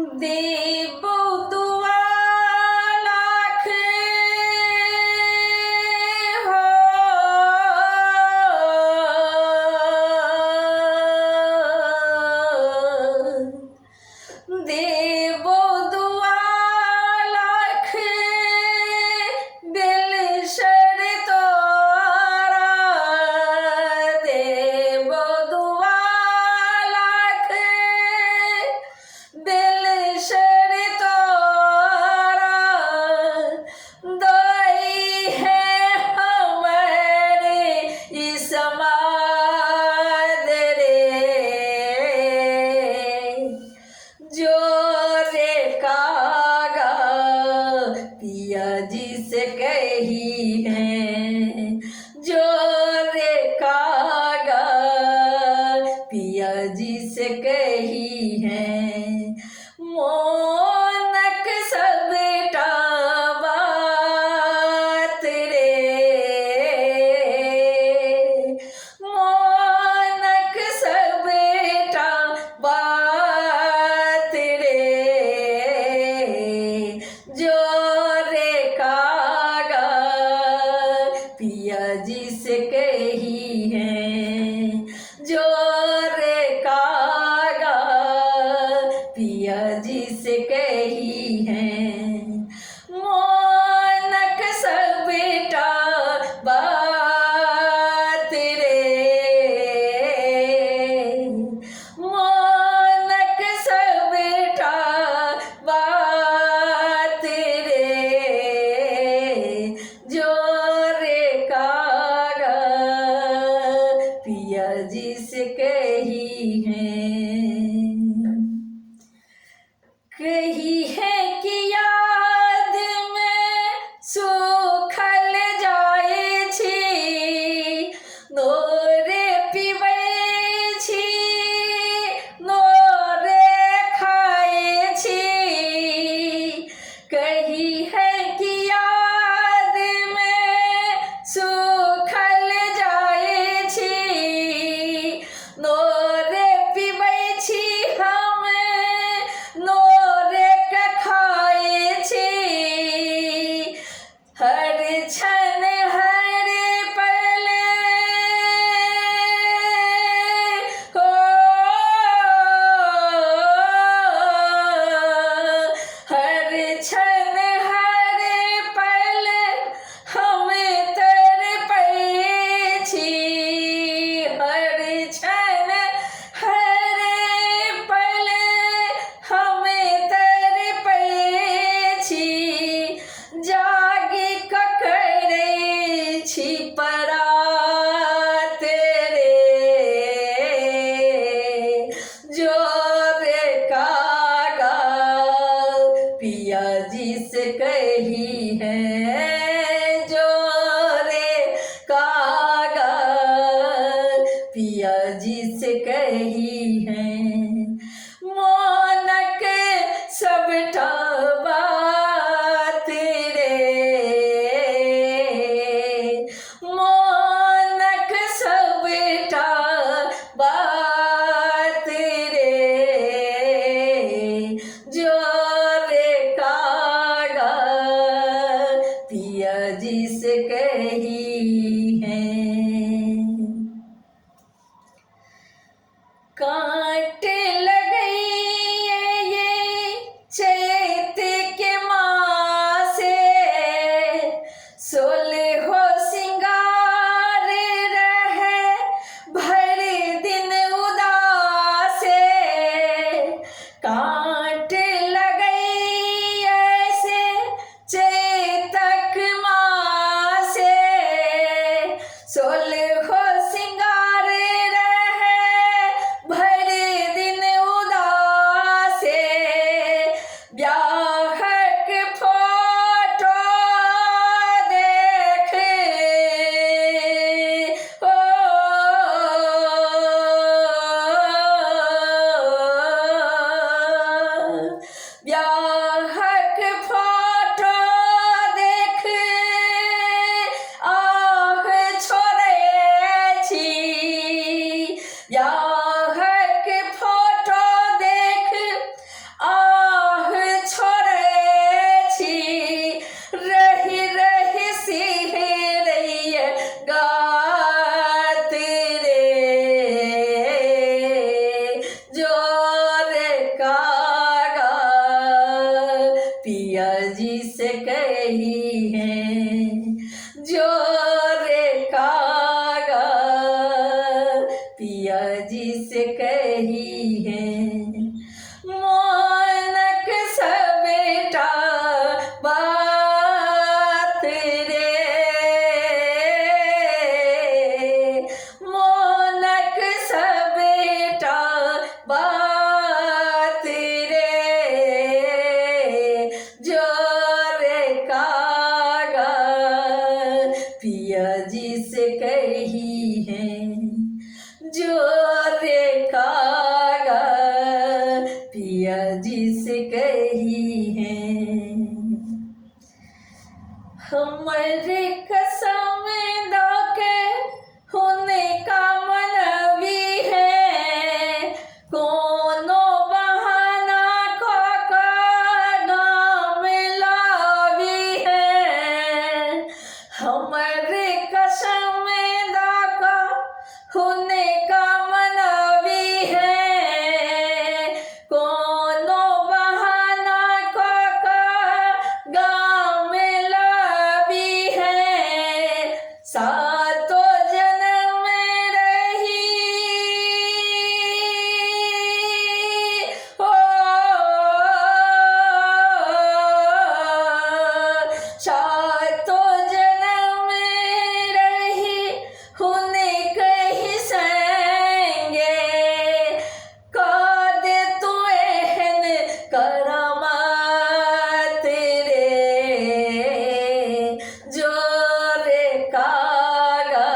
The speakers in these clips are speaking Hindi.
देबो दुआ लाख हो, देबो दुआ लाख दिल शर तोरा, देबो दुआ लाख दिल शर तोरा, दई है हमारे इसमाद रे, जोरे कागा पिया जी से कही है, जोरे कागा पिया जी से कही है, मोनक सबटा बात रे, मोनक सबटा बात रे, जोरे कागा पिया जी से कही है, जोरे कागा पिया जी से कही है, मोनक सबटा बात रे, मोनक सबटा बात रे, जोरे कागा पिया जी से कही है, कही है कि याद में सुखल जाए छी, नोरे पीबै छी, नोरे खाए छी, कही है कि याद में सुखल जाए छी, नोरे पीबै छी हम, नोरे के खाए छी, हर क्षण हर पल हो, हर क्षण हर पल हम तड़पै छी, हर क्षण हर पल हम तड़पै छी, जागी ककरै छी परात रे, जोरे कागा पिया जी से कही है, जोरे कागा पिया जी से कही है, मोनक सबटा बात रे, मोनक सबटा बात रे, जोरे कागा पिया जी से कही है, कांट लगई ये चैत के मासे, सोलहो सिंगार रहे भर दिन उदासे, कांट लगई ऐसे चैतक मासे, पिया जी से कही है जो रे कागा पिया जी से कही है हमारे कसम दाके होने का मन भी है कोनो बहाना को नाम लावी है हमारे कसम दाका होने का मन भी है कोनो बहाना को गाँव लावी है सातों जन्म में रही हो सातों जन्म में रही होने कहीं संगे कादे तू एहन करमा तेरे जो रे कागा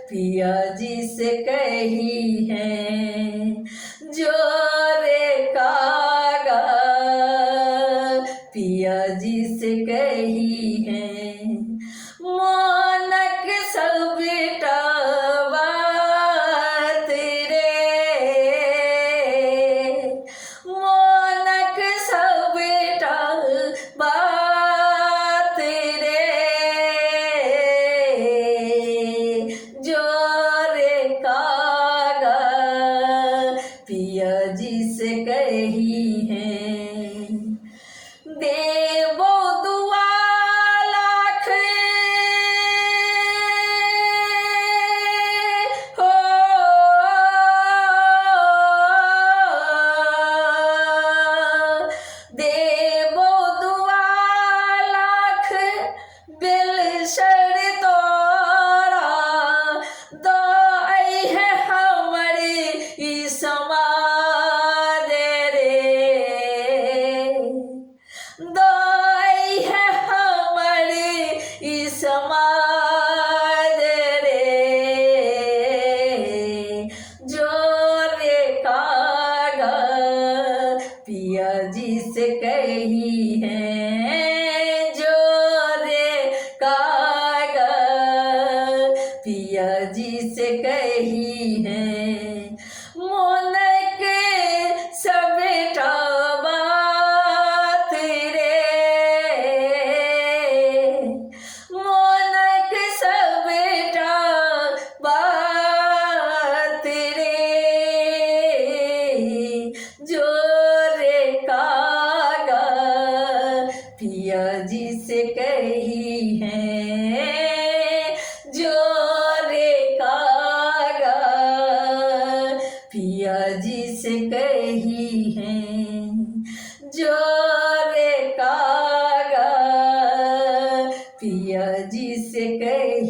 पिया जी से कही है जो रे कागा पिया जी से कही है मानक सब बेटावा तेरे मानक सब बेटा बात रे जो रे कागा पिया जी से कही है देवो दुआ लाख हो देवो दुआ लाख बिल सर तोरा दाई है हमारे ई समाज रे दाई है हमारे ई समाज रे जो रे कागा पिया जी से कही है जो रे कागा पिया जी से कही है मोनक सब बात रे मोनक सब बात रे जो रे कागा पिया जी से कही है जो रे कागा पिया जी से कही है जो रे कागा पिया जी से कही